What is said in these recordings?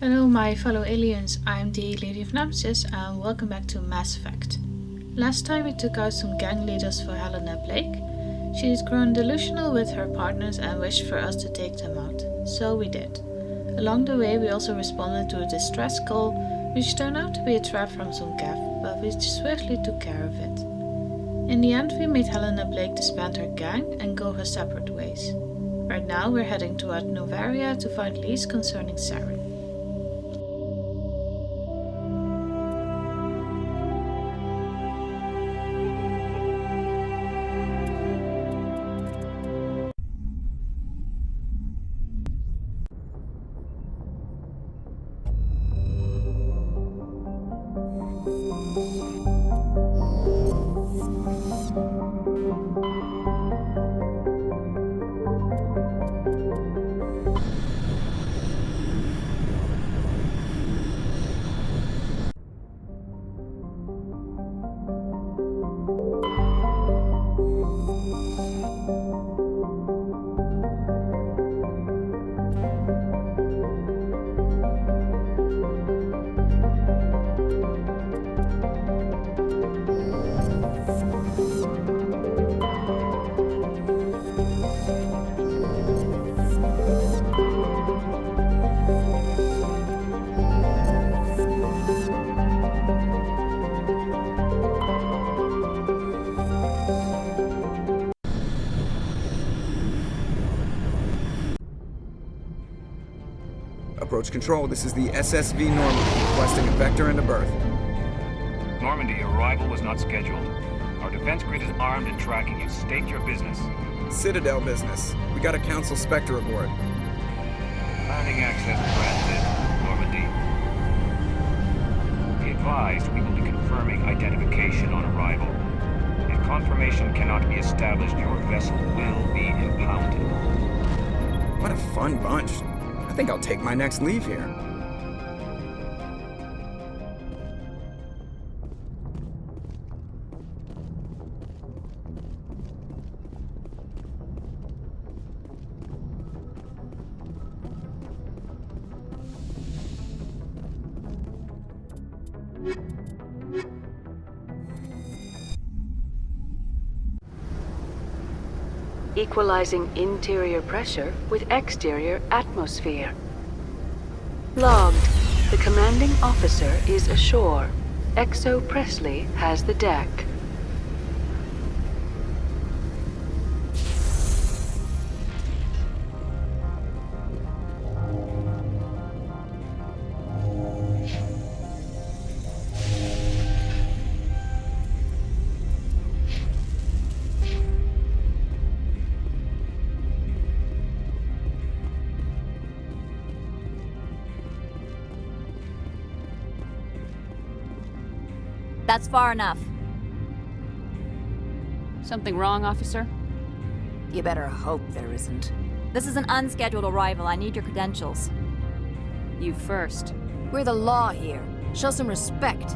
Hello my fellow aliens, I'm the LadyofNemesis and welcome back to Mass Effect. Last time we took out some gang leaders for Helena Blake. She's grown delusional with her partners and wished for us to take them out, so we did. Along the way we also responded to a distress call, which turned out to be a trap from some cav, but we swiftly took care of it. In the end we made Helena Blake disband her gang and go her separate ways. Right now we're heading toward Noveria to find leads concerning Saren. Approach control, this is the SSV Normandy, requesting a vector into berth. Normandy, arrival was not scheduled. Our defense grid is armed and tracking you. State your business. Citadel business. We got a Council Spectre aboard. Landing access granted, Normandy. Be advised, we will be confirming identification on arrival. If confirmation cannot be established, your vessel will be impounded. What a fun bunch. I think I'll take my next leave here. Equalizing interior pressure with exterior atmosphere. Logged. The commanding officer is ashore. Exo Presley has the deck. That's far enough. Something wrong, officer? You better hope there isn't. This is an unscheduled arrival. I need your credentials. You first. We're the law here. Show some respect.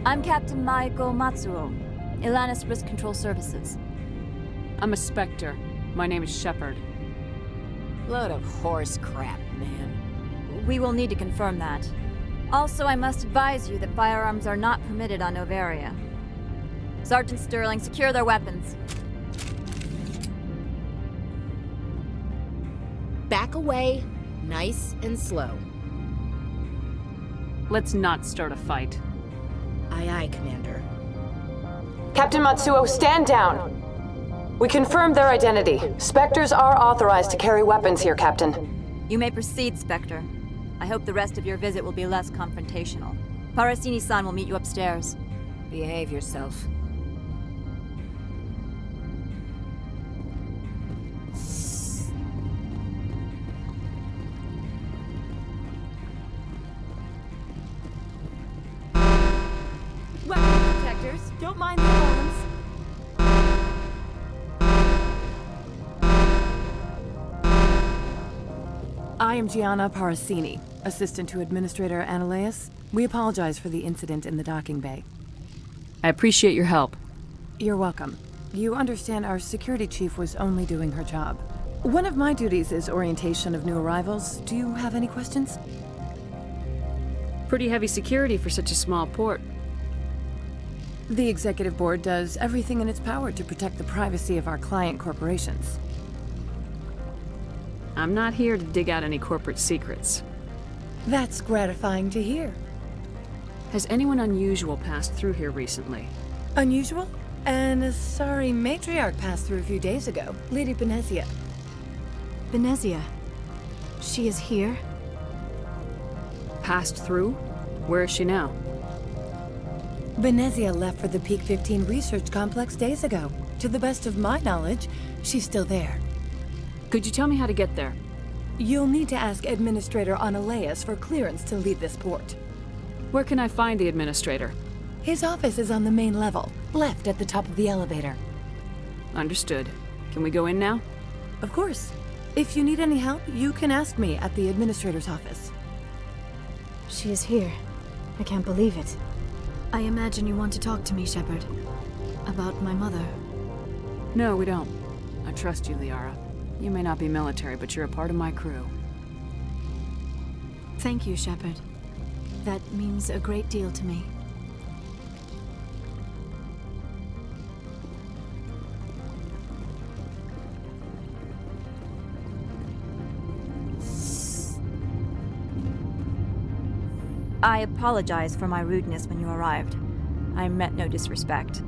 I'm Captain Maiko Matsuo, Ilanis Risk Control Services. I'm a Spectre. My name is Shepard. Load of horse crap, man. We will need to confirm that. Also, I must advise you that firearms are not permitted on Noveria. Sergeant Sterling, secure their weapons. Back away, nice and slow. Let's not start a fight. Aye, aye, Commander. Captain Matsuo, stand down! We confirmed their identity. Spectres are authorized to carry weapons here, Captain. You may proceed, Spectre. I hope the rest of your visit will be less confrontational. Parasini-san will meet you upstairs. Behave yourself. Weapon protectors, don't mind the alarms. I am Gianna Parasini, assistant to Administrator Ananias. We apologize for the incident in the docking bay. I appreciate your help. You're welcome. You understand our security chief was only doing her job. One of my duties is orientation of new arrivals. Do you have any questions? Pretty heavy security for such a small port. The Executive Board does everything in its power to protect the privacy of our client corporations. I'm not here to dig out any corporate secrets. That's gratifying to hear. Has anyone unusual passed through here recently? Unusual? And a sorry matriarch passed through a few days ago. Lady Benezia. Benezia. She is here? Passed through? Where is she now? Benezia left for the Peak 15 research complex days ago. To the best of my knowledge, she's still there. Could you tell me how to get there? You'll need to ask Administrator Analeas for clearance to leave this port. Where can I find the administrator? His office is on the main level, left at the top of the elevator. Understood. Can we go in now? Of course. If you need any help, you can ask me at the Administrator's office. She is here. I can't believe it. I imagine you want to talk to me, Shepard. About my mother. No, we don't. I trust you, Liara. You may not be military, but you're a part of my crew. Thank you, Shepard. That means a great deal to me. I apologize for my rudeness when you arrived. I meant no disrespect.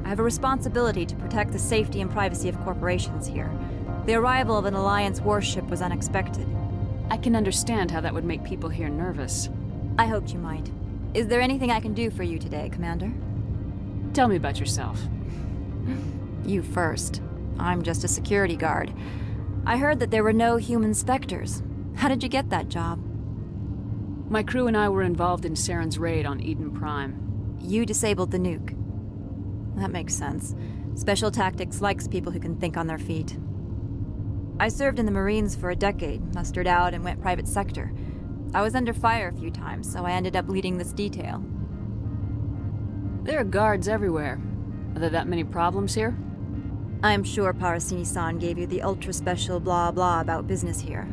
I have a responsibility to protect the safety and privacy of corporations here. The arrival of an Alliance warship was unexpected. I can understand how that would make people here nervous. I hoped you might. Is there anything I can do for you today, Commander? Tell me about yourself. You first. I'm just a security guard. I heard that there were no human specters. How did you get that job? My crew and I were involved in Saren's raid on Eden Prime. You disabled the nuke. That makes sense. Special Tactics likes people who can think on their feet. I served in the Marines for a decade, mustered out and went private sector. I was under fire a few times, so I ended up leading this detail. There are guards everywhere. Are there that many problems here? I'm sure Parasini-san gave you the ultra-special blah blah about business here.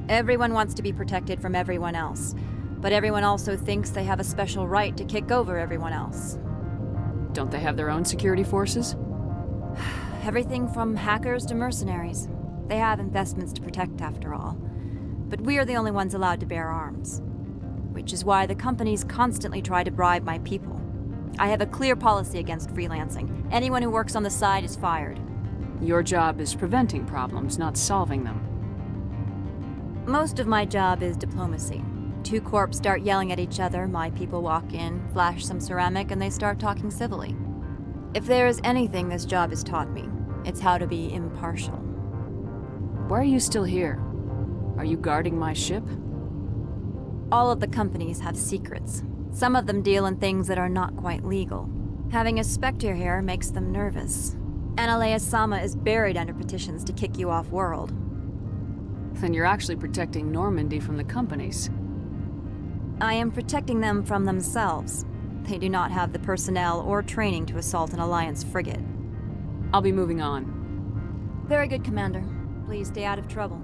Everyone wants to be protected from everyone else, but everyone also thinks they have a special right to kick over everyone else. Don't they have their own security forces? Everything from hackers to mercenaries. They have investments to protect, after all. But we are the only ones allowed to bear arms. Which is why the companies constantly try to bribe my people. I have a clear policy against freelancing. Anyone who works on the side is fired. Your job is preventing problems, not solving them. Most of my job is diplomacy. Two corps start yelling at each other, my people walk in, flash some ceramic, and they start talking civilly. If there is anything this job has taught me, it's how to be impartial. Why are you still here? Are you guarding my ship? All of the companies have secrets. Some of them deal in things that are not quite legal. Having a Spectre here makes them nervous. Analeas-sama is buried under petitions to kick you off-world. Then you're actually protecting Normandy from the companies. I am protecting them from themselves. They do not have the personnel or training to assault an Alliance frigate. I'll be moving on. Very good, Commander. Please stay out of trouble.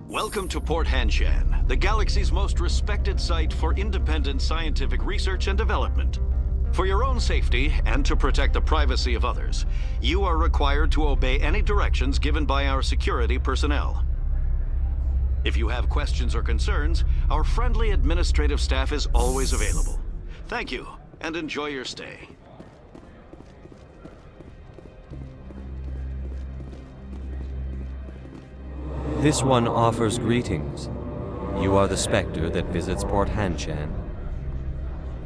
Welcome to Port Hanshan, the galaxy's most respected site for independent scientific research and development. For your own safety and to protect the privacy of others, you are required to obey any directions given by our security personnel. If you have questions or concerns, our friendly administrative staff is always available. Thank you, and enjoy your stay. This one offers greetings. You are the Spectre that visits Port Hanshan.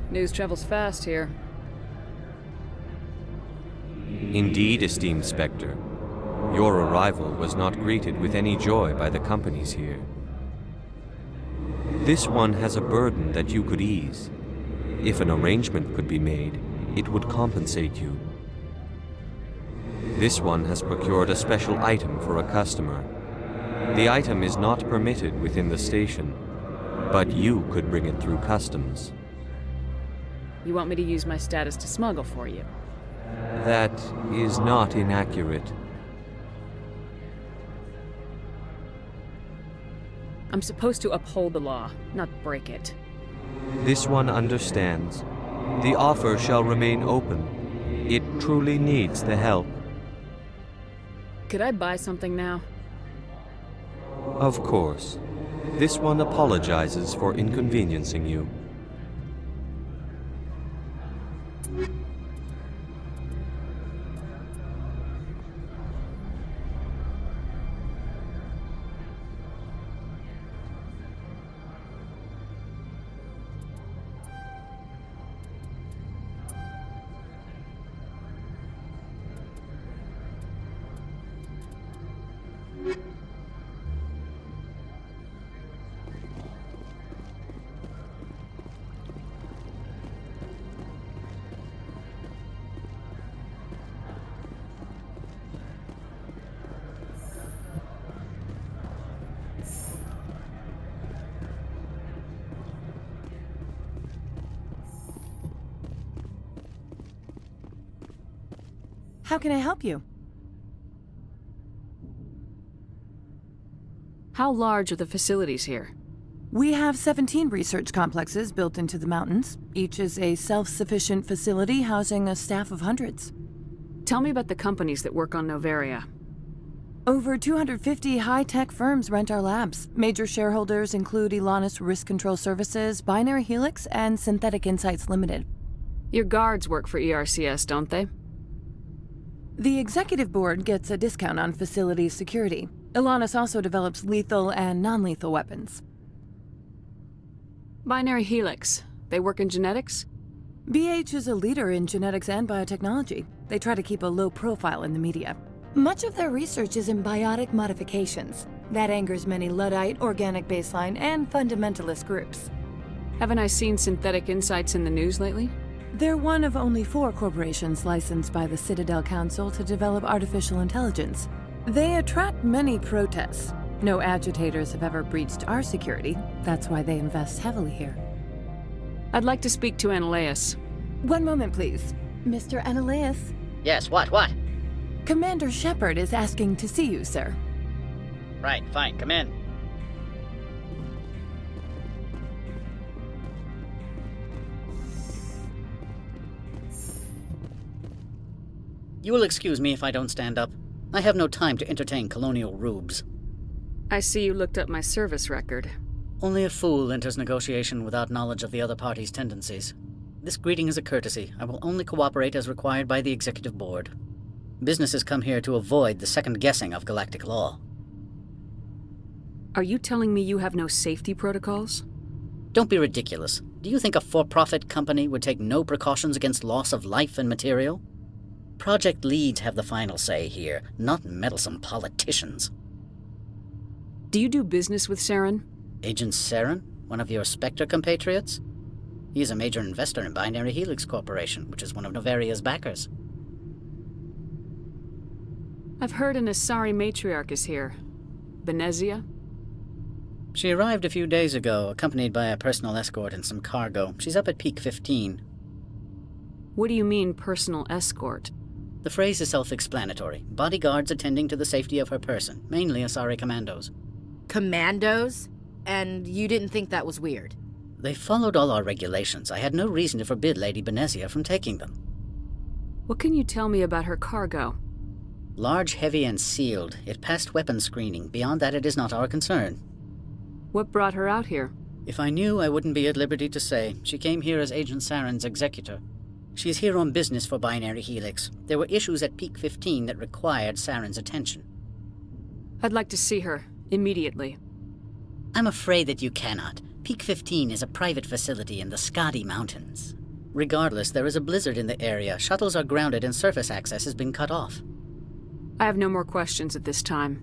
News travels fast here. Indeed, esteemed Spectre. Your arrival was not greeted with any joy by the companies here. This one has a burden that you could ease. If an arrangement could be made, it would compensate you. This one has procured a special item for a customer. The item is not permitted within the station, but you could bring it through customs. You want me to use my status to smuggle for you? That is not inaccurate. I'm supposed to uphold the law, not break it. This one understands. The offer shall remain open. It truly needs the help. Could I buy something now? Of course. This one apologizes for inconveniencing you. How can I help you? How large are the facilities here? We have 17 research complexes built into the mountains. Each is a self-sufficient facility housing a staff of hundreds. Tell me about the companies that work on Noveria. Over 250 high-tech firms rent our labs. Major shareholders include Elanis Risk Control Services, Binary Helix, and Synthetic Insights Limited. Your guards work for ERCS, don't they? The executive board gets a discount on facility security. Elanis also develops lethal and non-lethal weapons. Binary Helix. They work in genetics? BH is a leader in genetics and biotechnology. They try to keep a low profile in the media. Much of their research is in biotic modifications. That angers many Luddite, organic baseline, and fundamentalist groups. Haven't I seen Synthetic Insights in the news lately? They're one of only 4 corporations licensed by the Citadel Council to develop artificial intelligence. They attract many protests. No agitators have ever breached our security. That's why they invest heavily here. I'd like to speak to Analeas. One moment, please. Mr. Analeas? Yes, what? Commander Shepard is asking to see you, sir. Right, fine, come in. You will excuse me if I don't stand up. I have no time to entertain colonial rubes. I see you looked up my service record. Only a fool enters negotiation without knowledge of the other party's tendencies. This greeting is a courtesy. I will only cooperate as required by the executive board. Businesses come here to avoid the second guessing of galactic law. Are you telling me you have no safety protocols? Don't be ridiculous. Do you think a for-profit company would take no precautions against loss of life and material? Project leads have the final say here, not meddlesome politicians. Do you do business with Saren? Agent Saren? One of your Spectre compatriots? He is a major investor in Binary Helix Corporation, which is one of Noveria's backers. I've heard an Asari matriarch is here. Benezia? She arrived a few days ago, accompanied by a personal escort and some cargo. She's up at Peak 15. What do you mean, personal escort? The phrase is self-explanatory. Bodyguards attending to the safety of her person, mainly Asari commandos. Commandos? And you didn't think that was weird? They followed all our regulations. I had no reason to forbid Lady Benezia from taking them. What can you tell me about her cargo? Large, heavy, and sealed. It passed weapons screening. Beyond that, it is not our concern. What brought her out here? If I knew, I wouldn't be at liberty to say. She came here as Agent Saren's executor. She's here on business for Binary Helix. There were issues at Peak 15 that required Saren's attention. I'd like to see her, immediately. I'm afraid that you cannot. Peak 15 is a private facility in the Skadi Mountains. Regardless, there is a blizzard in the area. Shuttles are grounded and surface access has been cut off. I have no more questions at this time.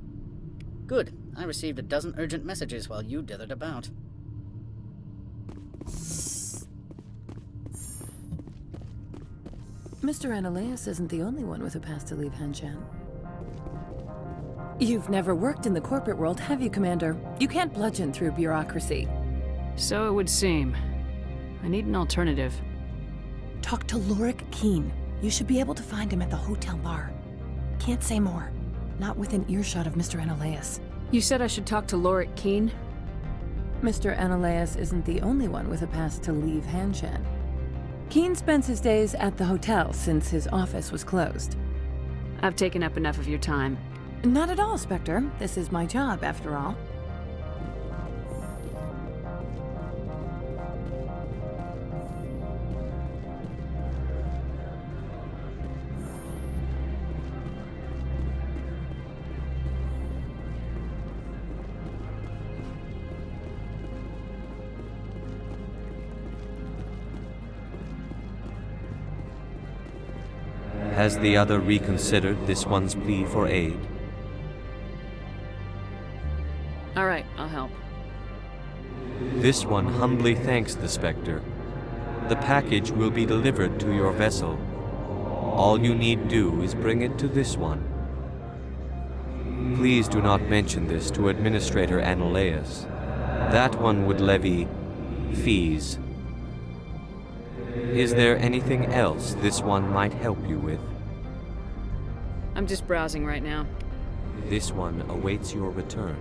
Good. I received a dozen urgent messages while you dithered about. Mr. Analeas isn't the only one with a pass to leave Hanshan. You've never worked in the corporate world, have you, Commander? You can't bludgeon through bureaucracy. So it would seem. I need an alternative. Talk to Lorik Keene. You should be able to find him at the hotel bar. Can't say more. Not within earshot of Mr. Analaeus. You said I should talk to Lorik Keene? Mr. Analaeus isn't the only one with a pass to leave Hanshan. Keene spends his days at the hotel since his office was closed. I've taken up enough of your time. Not at all, Spectre. This is my job, after all. Has the other reconsidered this one's plea for aid? All right, I'll help. This one humbly thanks the Spectre. The package will be delivered to your vessel. All you need do is bring it to this one. Please do not mention this to Administrator Analaeus. That one would levy fees. Is there anything else this one might help you with? I'm just browsing right now. This one awaits your return.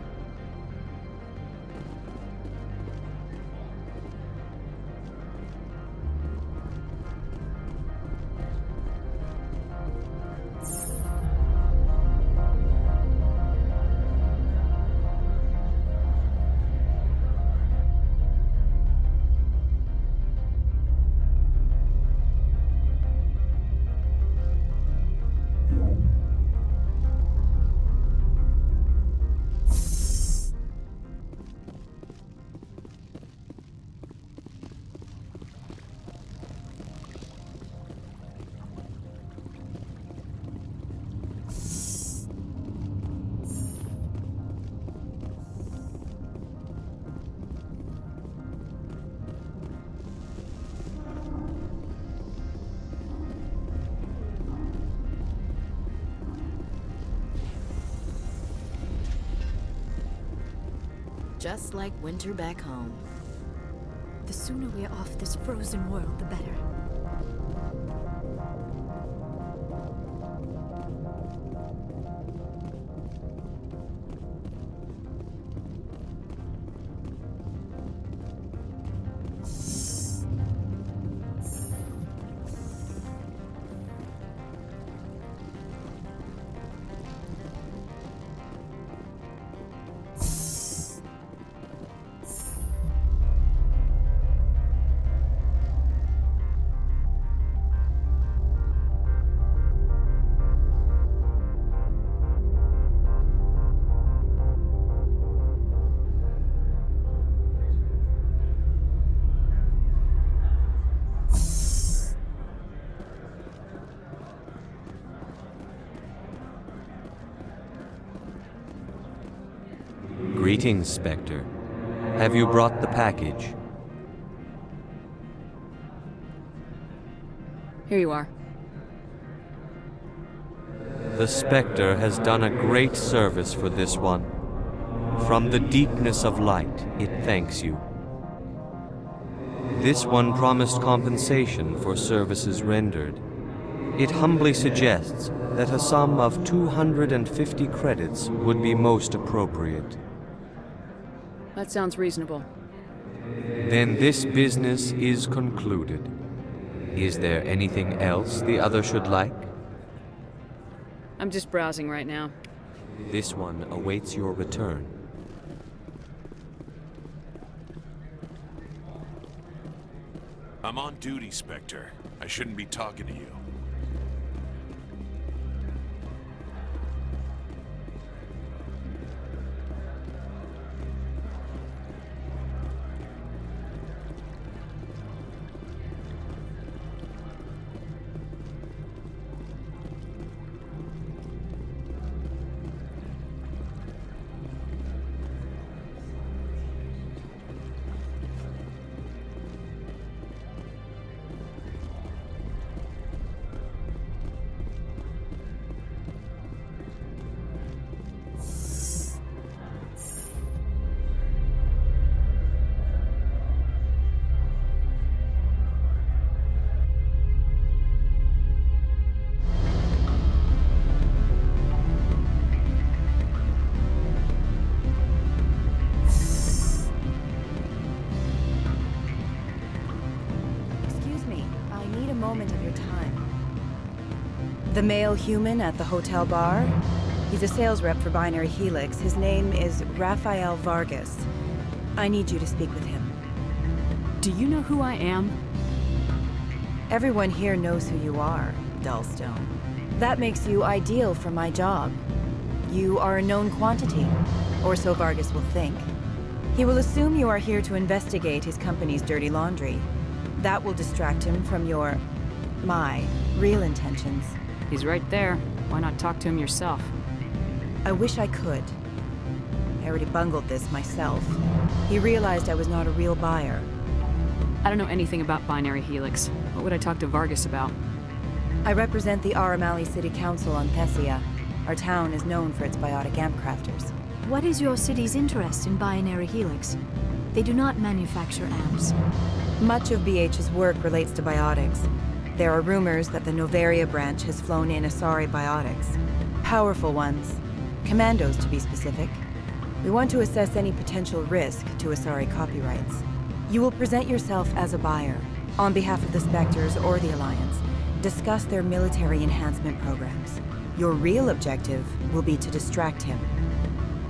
Just like winter back home. The sooner we're off this frozen world, the better. Greetings, Spectre. Have you brought the package? Here you are. The Spectre has done a great service for this one. From the deepness of light, it thanks you. This one promised compensation for services rendered. It humbly suggests that a sum of 250 credits would be most appropriate. That sounds reasonable. Then this business is concluded. Is there anything else the other should like? I'm just browsing right now. This one awaits your return. I'm on duty, Spectre. I shouldn't be talking to you. moment of your time. The male human at the hotel bar? He's a sales rep for Binary Helix. His name is Rafael Vargas. I need you to speak with him. Do you know who I am? Everyone here knows who you are, Dullstone. That makes you ideal for my job. You are a known quantity, or so Vargas will think. He will assume you are here to investigate his company's dirty laundry. That will distract him from my real intentions. He's right there. Why not talk to him yourself? I wish I could. I already bungled this myself. He realized I was not a real buyer. I don't know anything about Binary Helix. What would I talk to Vargas about? I represent the Aramali City Council on Thessia. Our town is known for its biotic amp crafters. What is your city's interest in Binary Helix? They do not manufacture amps. Much of BH's work relates to biotics. There are rumors that the Noveria branch has flown in Asari biotics. Powerful ones. Commandos, to be specific. We want to assess any potential risk to Asari copyrights. You will present yourself as a buyer, on behalf of the Spectres or the Alliance. Discuss their military enhancement programs. Your real objective will be to distract him.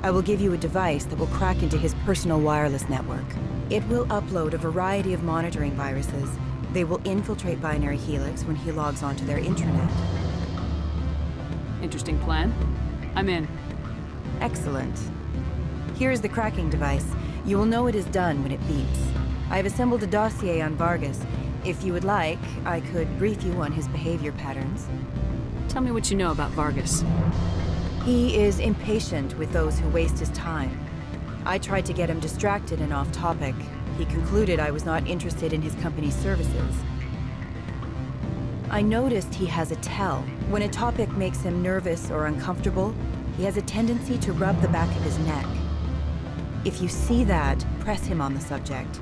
I will give you a device that will crack into his personal wireless network. It will upload a variety of monitoring viruses. They will infiltrate Binary Helix when he logs onto their intranet. Interesting plan. I'm in. Excellent. Here is the cracking device. You will know it is done when it beeps. I have assembled a dossier on Vargas. If you would like, I could brief you on his behavior patterns. Tell me what you know about Vargas. He is impatient with those who waste his time. I tried to get him distracted and off topic. He concluded I was not interested in his company's services. I noticed he has a tell. When a topic makes him nervous or uncomfortable, he has a tendency to rub the back of his neck. If you see that, press him on the subject.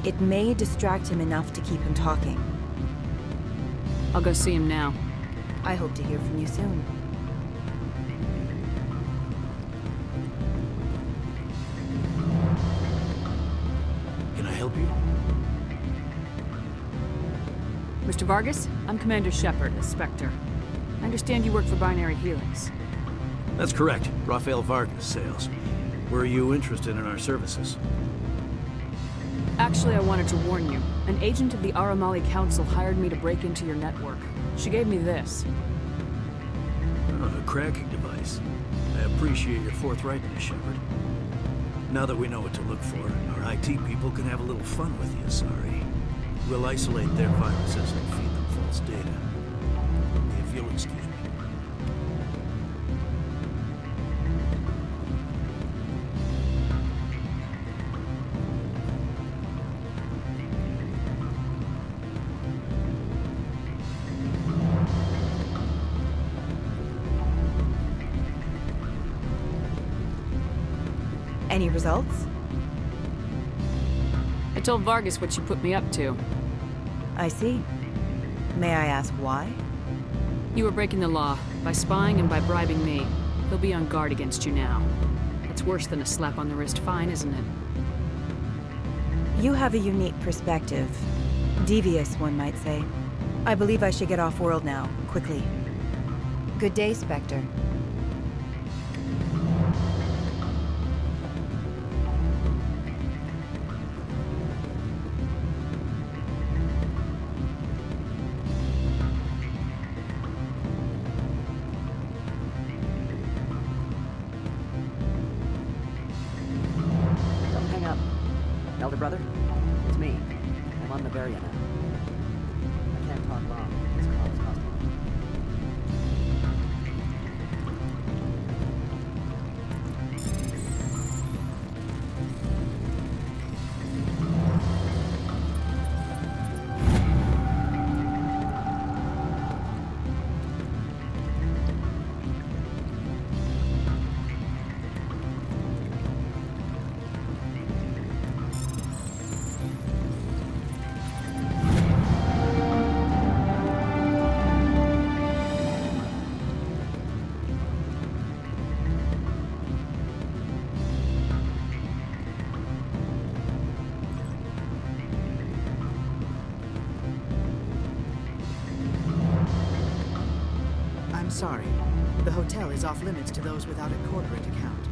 It may distract him enough to keep him talking. I'll go see him now. I hope to hear from you soon. Can I help you? Mr. Vargas, I'm Commander Shepard, a Spectre. I understand you work for Binary Helix. That's correct. Rafael Vargas, sales. Were you interested in our services? Actually, I wanted to warn you. An agent of the Aramali Council hired me to break into your network. She gave me this. Oh, a cracking device. I appreciate your forthrightness, Shepard. Now that we know what to look for, our IT people can have a little fun with you, Asari. We'll isolate their viruses and feed them false data. If you'll excuse me. Any results? I told Vargas what you put me up to. I see. May I ask why? You were breaking the law, by spying and by bribing me. He'll be on guard against you now. That's worse than a slap on the wrist fine, isn't it? You have a unique perspective. Devious, one might say. I believe I should get off-world now, quickly. Good day, Spectre. Elder brother, it's me. I'm on Noveria now. I can't talk long. This call is costing me. sorry. The hotel is off limits to those without a corporate account.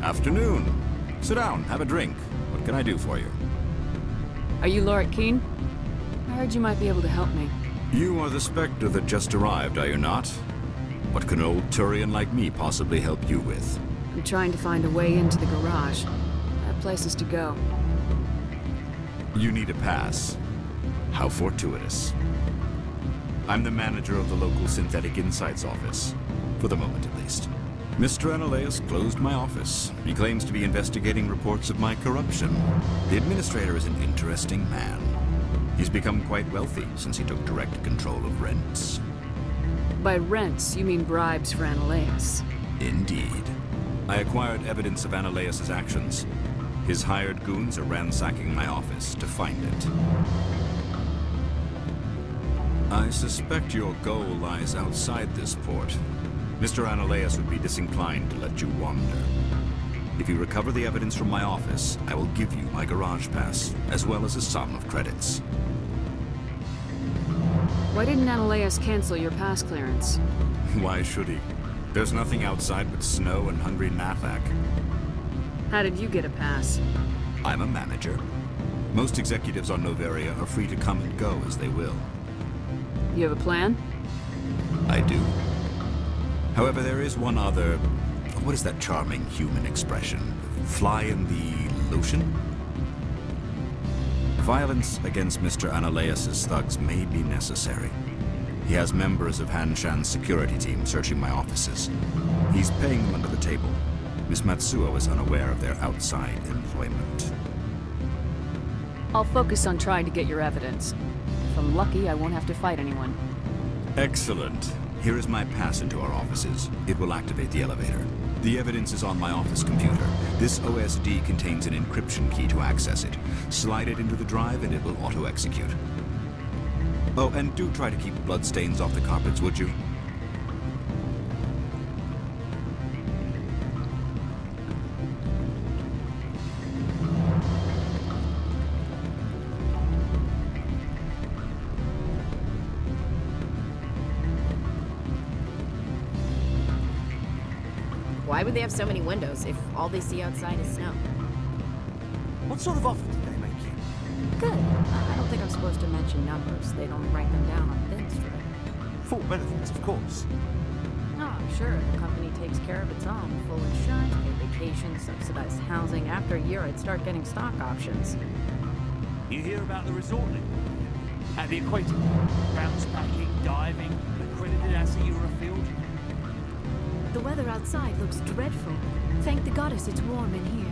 Afternoon. Sit down, have a drink. What can I do for you? Are you Lord Keene? I heard you might be able to help me. You are the Spectre that just arrived, are you not? What can an old Turian like me possibly help you with? I'm trying to find a way into the garage. I have places to go. You need a pass. How fortuitous. I'm the manager of the local Synthetic Insights office. For the moment, at least. Mr. Analaeus closed my office. He claims to be investigating reports of my corruption. The administrator is an interesting man. He's become quite wealthy since he took direct control of rents. By rents, you mean bribes for Analaeus? Indeed. I acquired evidence of Analaeus' actions. His hired goons are ransacking my office to find it. I suspect your goal lies outside this port. Mr. Analaeus would be disinclined to let you wander. If you recover the evidence from my office, I will give you my garage pass, as well as a sum of credits. Why didn't Analaeus cancel your pass clearance? Why should he? There's nothing outside but snow and hungry Nathak. How did you get a pass? I'm a manager. Most executives on Noveria are free to come and go as they will. You have a plan? I do. However, there is one other... What is that charming human expression? Fly in the lotion? Violence against Mr. Analaeus' thugs may be necessary. He has members of Han Shan's security team searching my offices. He's paying them under the table. Miss Matsuo is unaware of their outside employment. I'll focus on trying to get your evidence. If I'm lucky, I won't have to fight anyone. Excellent. Here is my pass into our offices. It will activate the elevator. The evidence is on my office computer. This OSD contains an encryption key to access it. Slide it into the drive and it will auto-execute. Oh, and do try to keep bloodstains off the carpets, would you? Why would they have so many windows if all they see outside is snow? What sort of offer did they make you? Good. I don't think I'm supposed to mention numbers. They'd only write them down on thin strip. Full benefits, of course. Oh, sure. The company takes care of its own. Full insurance, paid vacation, subsidized housing. After a year, I'd start getting stock options. You hear about the resort then? At the equator? Bounce backing, diving, an accredited asset Eurofield? The weather outside looks dreadful. Thank the goddess it's warm in here.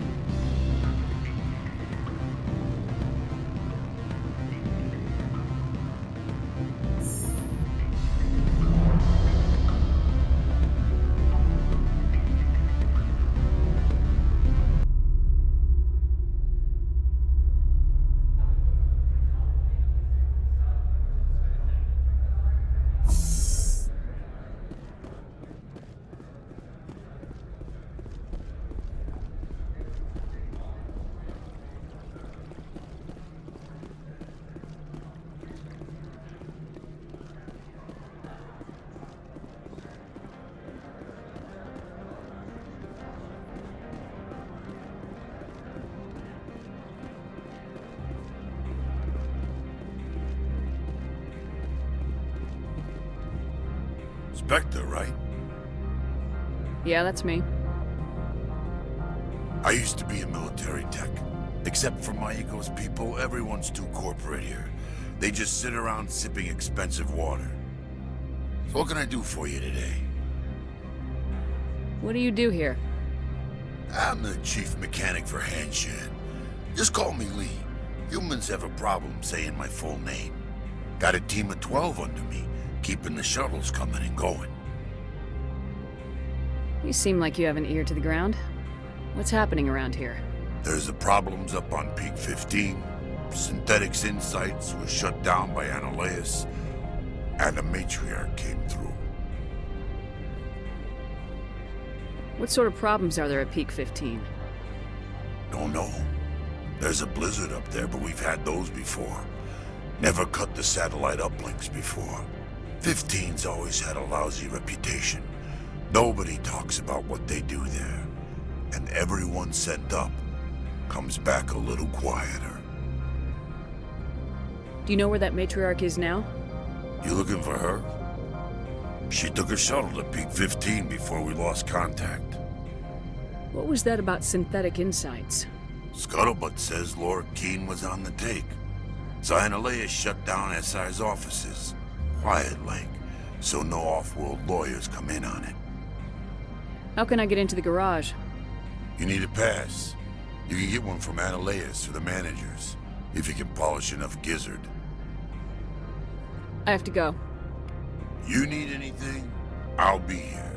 Spectre, right? Yeah, that's me. I used to be a military tech. Except for my ego's people, everyone's too corporate here. They just sit around sipping expensive water. So what can I do for you today? What do you do here? I'm the chief mechanic for Han Shan. Just call me Lee. Humans have a problem saying my full name. Got a team of 12 under me, keeping the shuttles coming and going. You seem like you have an ear to the ground. What's happening around here? There's the problems up on Peak 15. Synthetic Insights was shut down by Analaeus, and the matriarch came through. What sort of problems are there at Peak 15? Don't know. There's a blizzard up there, but we've had those before. Never cut the satellite uplinks before. 15's always had a lousy reputation. Nobody talks about what they do there. And everyone sent up comes back a little quieter. Do you know where that matriarch is now? You looking for her? She took a shuttle to Peak 15 before we lost contact. What was that about synthetic insights? Scuttlebutt says Laura Keene was on the take. Zionalea shut down SI's offices. Quiet like, so no off-world lawyers come in on it. How can I get into the garage? You need a pass. You can get one from Analeas or the managers, if you can polish enough gizzard. I have to go. You need anything? I'll be here.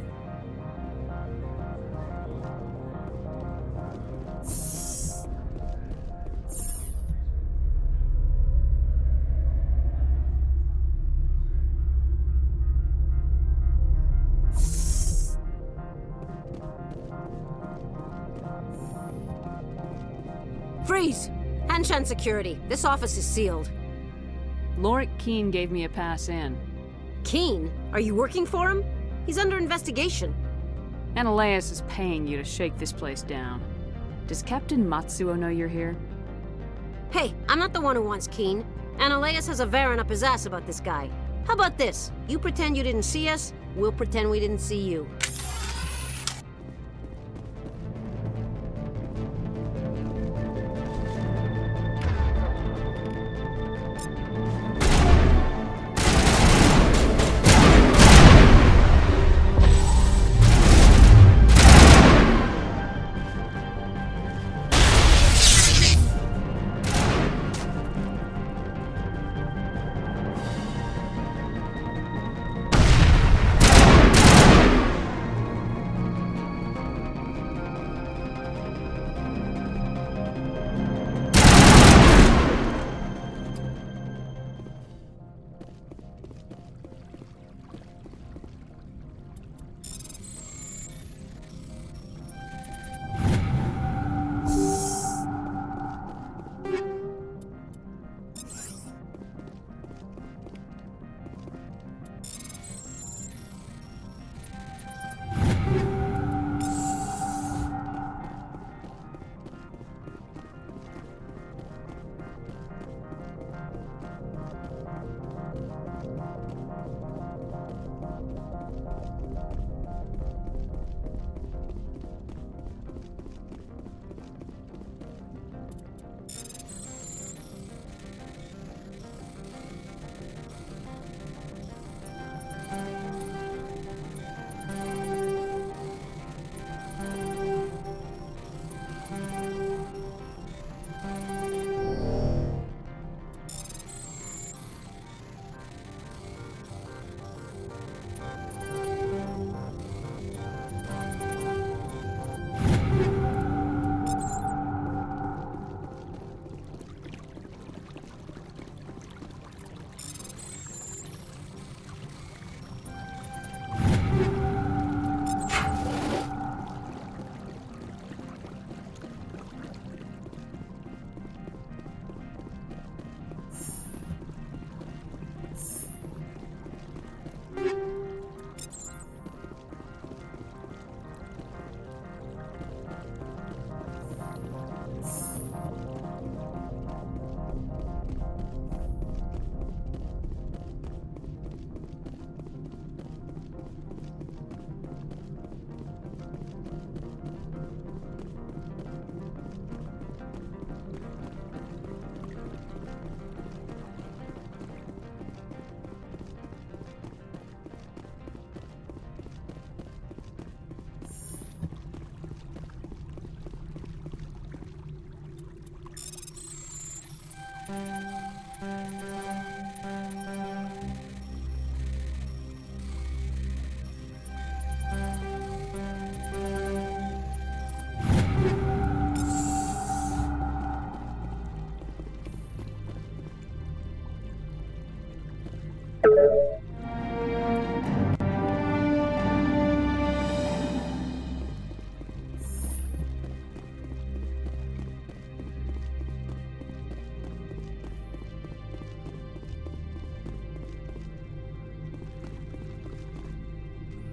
Freeze! Hanshan security. This office is sealed. Lorik Keene gave me a pass in. Keene? Are you working for him? He's under investigation. Analeas is paying you to shake this place down. Does Captain Matsuo know you're here? Hey, I'm not the one who wants Keene. Analeas has a Varen up his ass about this guy. How about this? You pretend you didn't see us, we'll pretend we didn't see you.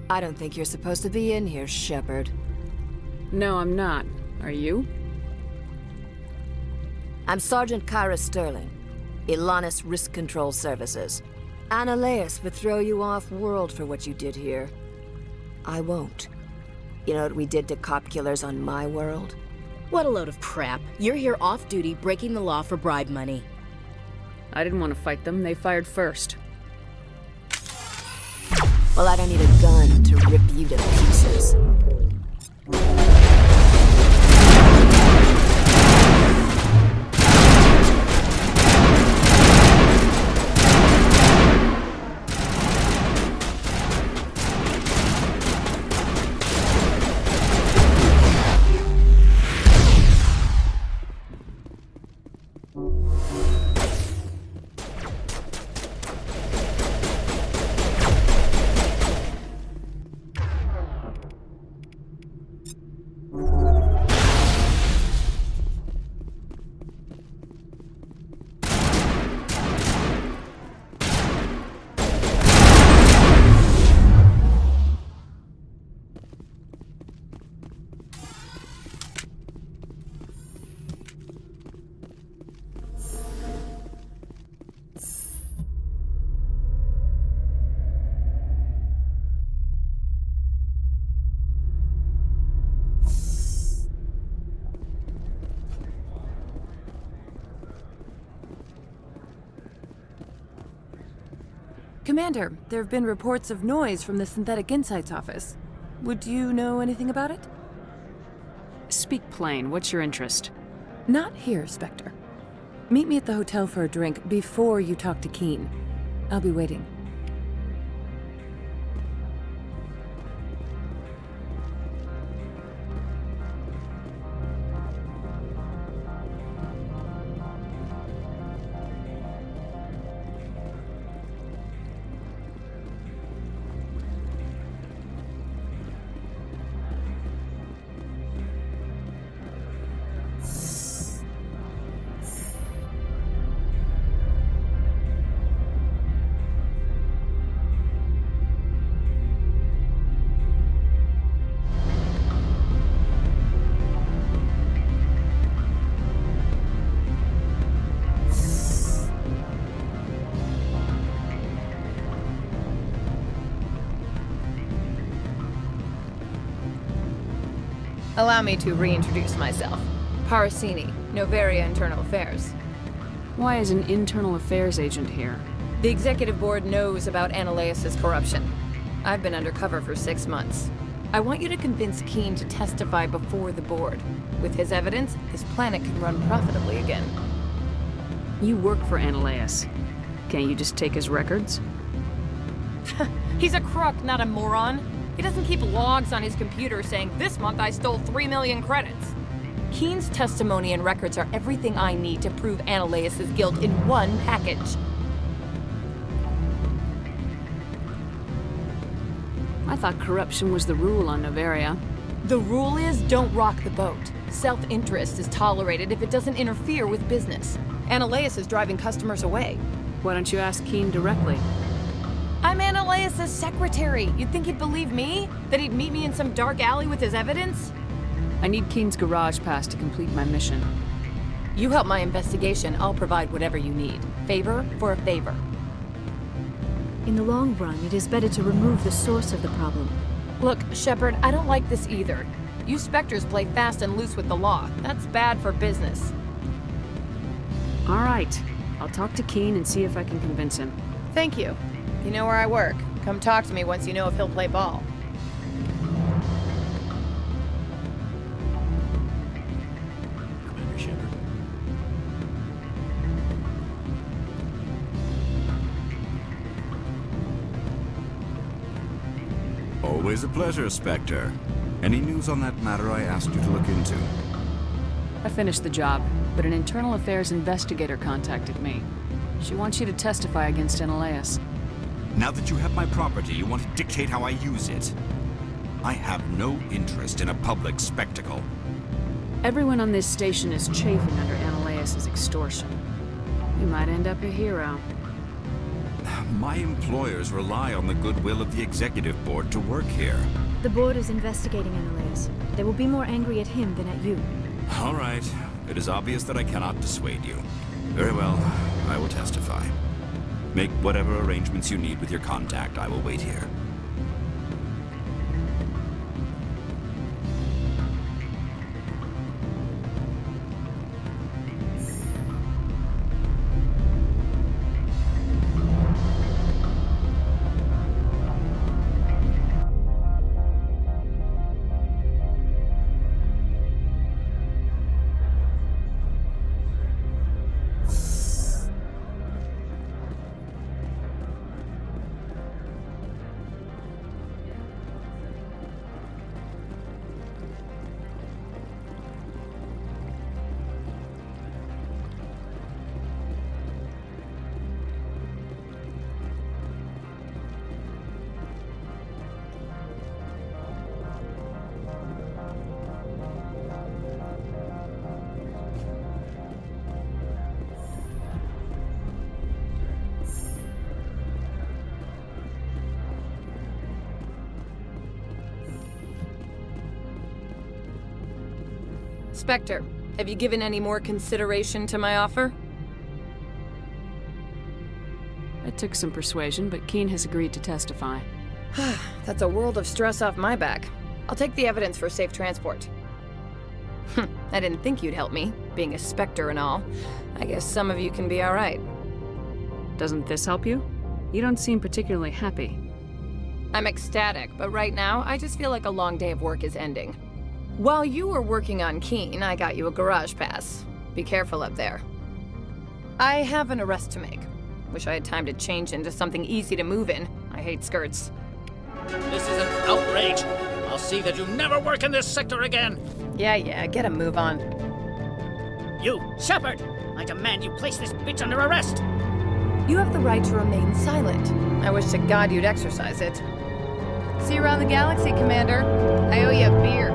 I don't think you're supposed to be in here, Shepard. No, I'm not. Are you? I'm Sergeant Kyra Sterling, Ilanis Risk Control Services. Annaleus would throw you off-world for what you did here. I won't. You know what we did to cop killers on my world? What a load of crap. You're here off-duty, breaking the law for bribe money. I didn't want to fight them. They fired first. Well, I don't need a gun to rip you to pieces. Commander, there have been reports of noise from the Synthetic Insights office. Would you know anything about it? Speak plain. What's your interest? Not here, Spectre. Meet me at the hotel for a drink before you talk to Keen. I'll be waiting. Allow me to reintroduce myself. Parasini, Noveria Internal Affairs. Why is an internal affairs agent here? The executive board knows about Annaleus' corruption. I've been undercover for 6 months. I want you to convince Keen to testify before the board. With his evidence, this planet can run profitably again. You work for Annaleus. Can't you just take his records? He's a crook, not a moron. He doesn't keep logs on his computer saying, "This month I stole 3 million credits." Keen's testimony and records are everything I need to prove Annaleus' guilt in one package. I thought corruption was the rule on Noveria. The rule is don't rock the boat. Self-interest is tolerated if it doesn't interfere with business. Annaleus is driving customers away. Why don't you ask Keen directly? I'm Annaleus' secretary. You'd think he'd believe me? That he'd meet me in some dark alley with his evidence? I need Keen's garage pass to complete my mission. You help my investigation, I'll provide whatever you need. Favor for a favor. In the long run, it is better to remove the source of the problem. Look, Shepard, I don't like this either. You Spectres play fast and loose with the law. That's bad for business. All right. I'll talk to Keen and see if I can convince him. Thank you. You know where I work. Come talk to me once you know if he'll play ball. Commander Shepard. Always a pleasure, Spectre. Any news on that matter I asked you to look into? I finished the job, but an internal affairs investigator contacted me. She wants you to testify against Annaleus. Now that you have my property, you want to dictate how I use it. I have no interest in a public spectacle. Everyone on this station is chafing under Annaleus' extortion. You might end up a hero. My employers rely on the goodwill of the executive board to work here. The board is investigating Analeas. They will be more angry at him than at you. All right. It is obvious that I cannot dissuade you. Very well. I will testify. Make whatever arrangements you need with your contact. I will wait here. Spectre, have you given any more consideration to my offer? It took some persuasion, but Keen has agreed to testify. That's a world of stress off my back. I'll take the evidence for safe transport. I didn't think you'd help me, being a Spectre and all. I guess some of you can be alright. Doesn't this help you? You don't seem particularly happy. I'm ecstatic, but right now, I just feel like a long day of work is ending. While you were working on Keen, I got you a garage pass. Be careful up there. I have an arrest to make. Wish I had time to change into something easy to move in. I hate skirts. This is an outrage. I'll see that you never work in this sector again. Yeah, get a move on. You, Shepard! I demand you place this bitch under arrest! You have the right to remain silent. I wish to God you'd exercise it. See you around the galaxy, Commander. I owe you a beer.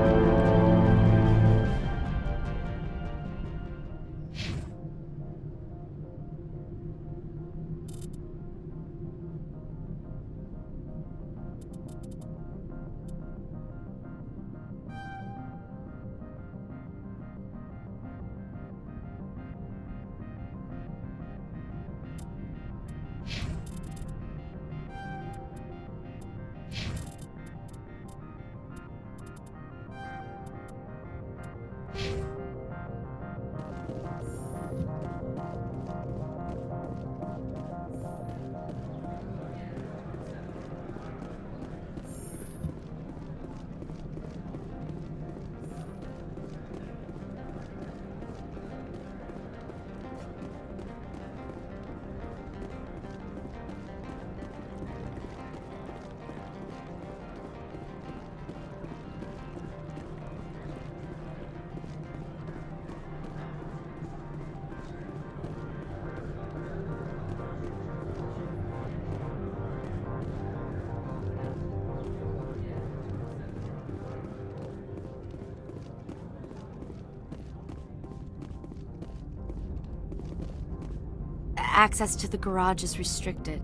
Access to the garage is restricted.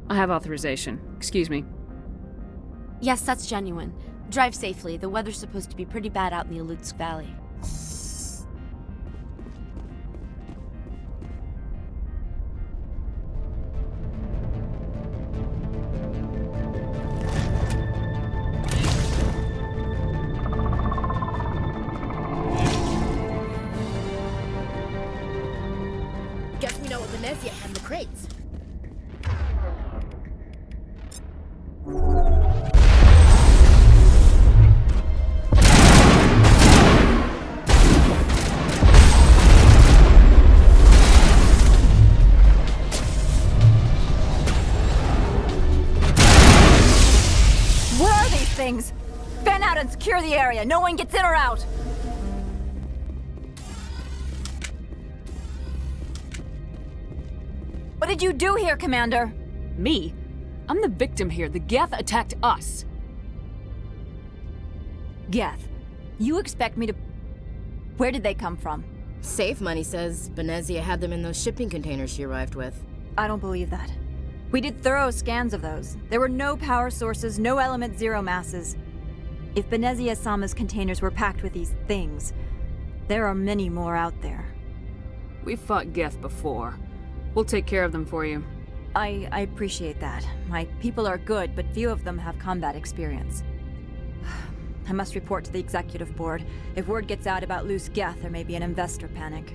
I have authorization. Excuse me. Yes, that's genuine. Drive safely. The weather's supposed to be pretty bad out in the Alutsk Valley. Guess we know what Venezia had in the crates. Where are these things? Fan out and secure the area. No one gets in or out. What did you do here, Commander? Me? I'm the victim here. The Geth attacked us. Geth, you expect me to... Where did they come from? Safe Money says Venezia had them in those shipping containers she arrived with. I don't believe that. We did thorough scans of those. There were no power sources, no element zero masses. If Benezia-sama's containers were packed with these things, there are many more out there. We've fought Geth before. We'll take care of them for you. I appreciate that. My people are good, but few of them have combat experience. I must report to the executive board. If word gets out about loose Geth, there may be an investor panic.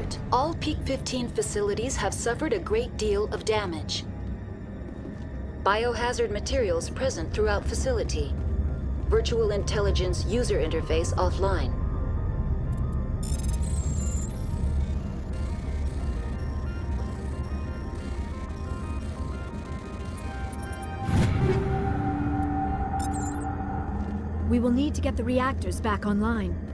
alert. All Peak 15 facilities have suffered a great deal of damage. Biohazard materials present throughout facility. Virtual intelligence user interface offline. We will need to get the reactors back online.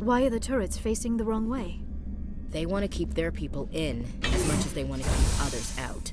Why are the turrets facing the wrong way? They want to keep their people in as much as they want to keep others out.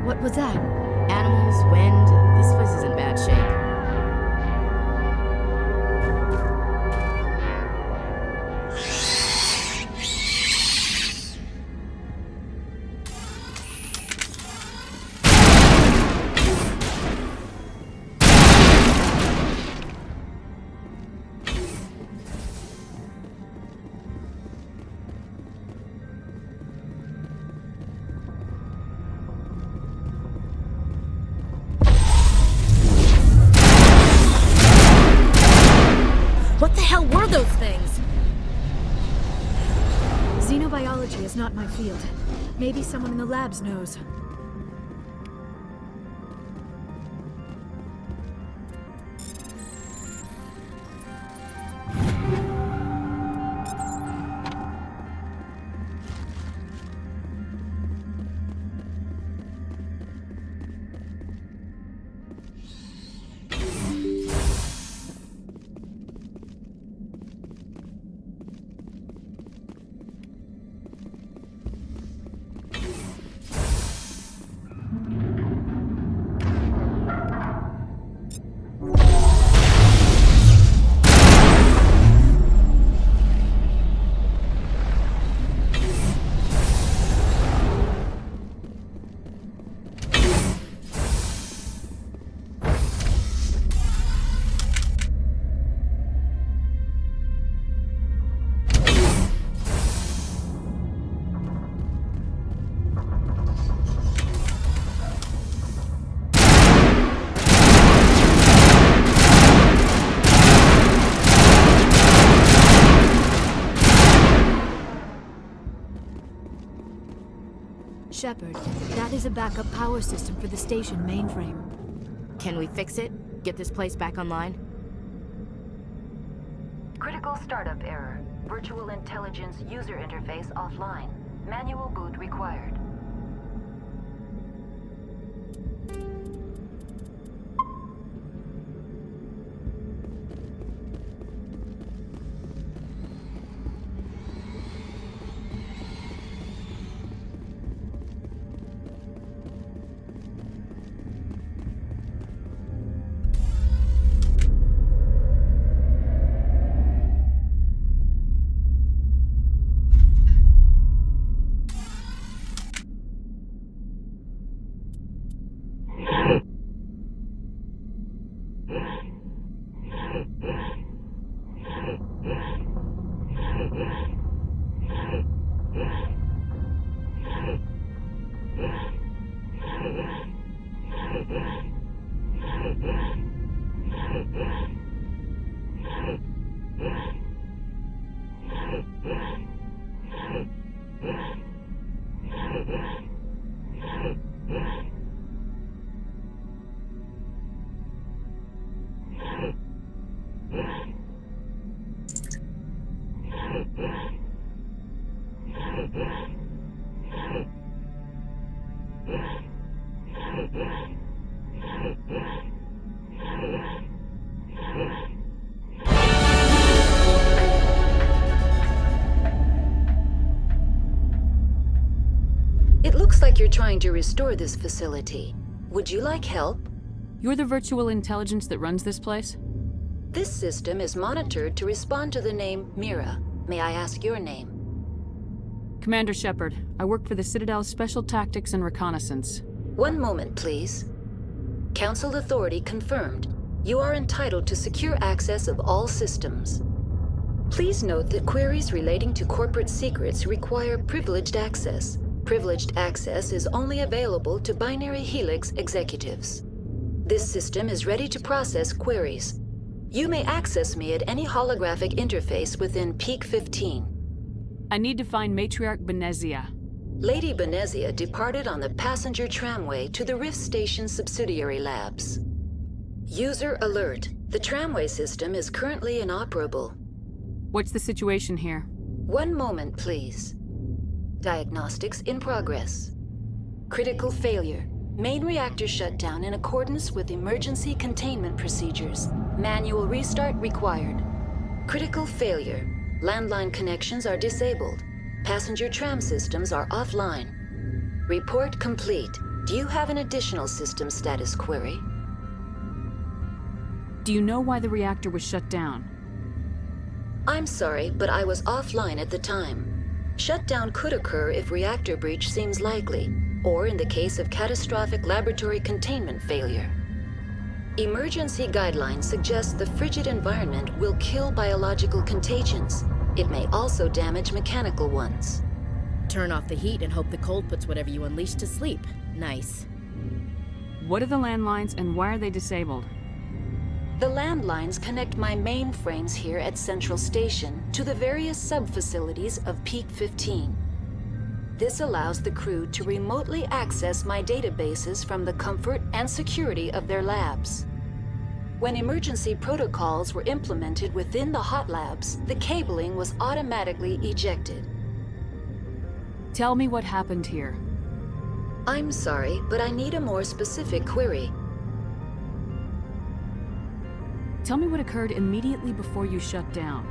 What was that? Animals, wind. This place is in bad shape. It's not my field. Maybe someone in the labs knows. Shepard, that is a backup power system for the station mainframe. Can we fix it? Get this place back online? Critical startup error. Virtual intelligence user interface offline. Manual boot required. It looks like you're trying to restore this facility. Would you like help? You're the virtual intelligence that runs this place? This system is monitored to respond to the name Mira. May I ask your name? Commander Shepard. I work for the Citadel's Special Tactics and Reconnaissance. One moment, please. Council authority confirmed. You are entitled to secure access of all systems. Please note that queries relating to corporate secrets require privileged access. Privileged access is only available to Binary Helix executives. This system is ready to process queries. You may access me at any holographic interface within Peak 15. I need to find Matriarch Benezia. Lady Benezia departed on the passenger tramway to the Rift Station subsidiary labs. User alert. The tramway system is currently inoperable. What's the situation here? One moment, please. Diagnostics in progress. Critical failure. Main reactor shut down in accordance with emergency containment procedures. Manual restart required. Critical failure. Landline connections are disabled. Passenger tram systems are offline. Report complete. Do you have an additional system status query? Do you know why the reactor was shut down? I'm sorry, but I was offline at the time. Shutdown could occur if reactor breach seems likely, or in the case of catastrophic laboratory containment failure. Emergency guidelines suggest the frigid environment will kill biological contagions. It may also damage mechanical ones. Turn off the heat and hope the cold puts whatever you unleash to sleep. Nice. What are the landlines and why are they disabled? The landlines connect my mainframes here at Central Station to the various sub-facilities of Peak 15. This allows the crew to remotely access my databases from the comfort and security of their labs. When emergency protocols were implemented within the hot labs, the cabling was automatically ejected. Tell me what happened here. I'm sorry, but I need a more specific query. Tell me what occurred immediately before you shut down.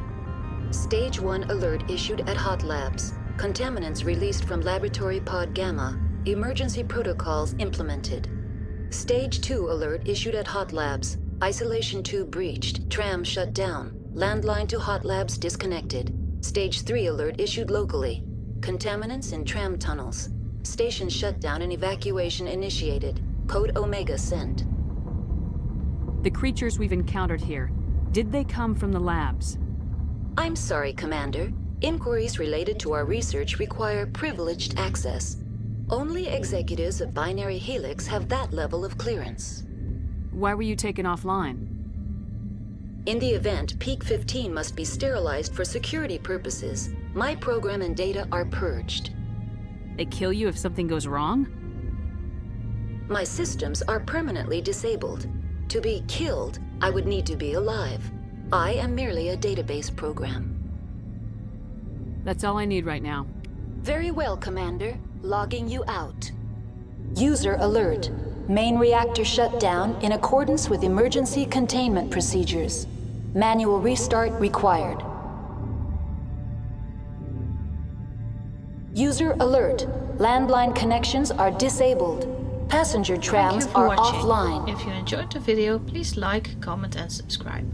Stage 1 alert issued at hot labs. Contaminants released from Laboratory Pod Gamma. Emergency protocols implemented. Stage 2 alert issued at hot labs. Isolation tube breached. Tram shut down. Landline to hot labs disconnected. Stage 3 alert issued locally. Contaminants in tram tunnels. Station shutdown and evacuation initiated. Code Omega sent. The creatures we've encountered here, did they come from the labs? I'm sorry, Commander. Inquiries related to our research require privileged access. Only executives of Binary Helix have that level of clearance. Why were you taken offline? In the event, Peak 15 must be sterilized for security purposes. My program and data are purged. They kill you if something goes wrong? My systems are permanently disabled. To be killed, I would need to be alive. I am merely a database program. That's all I need right now. Very well, Commander. Logging you out. User alert. Main reactor shut down in accordance with emergency containment procedures. Manual restart required. User alert. Landline connections are disabled. Passenger trams are offline. If you enjoyed the video, please like, comment and subscribe.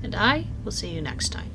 And I will see you next time.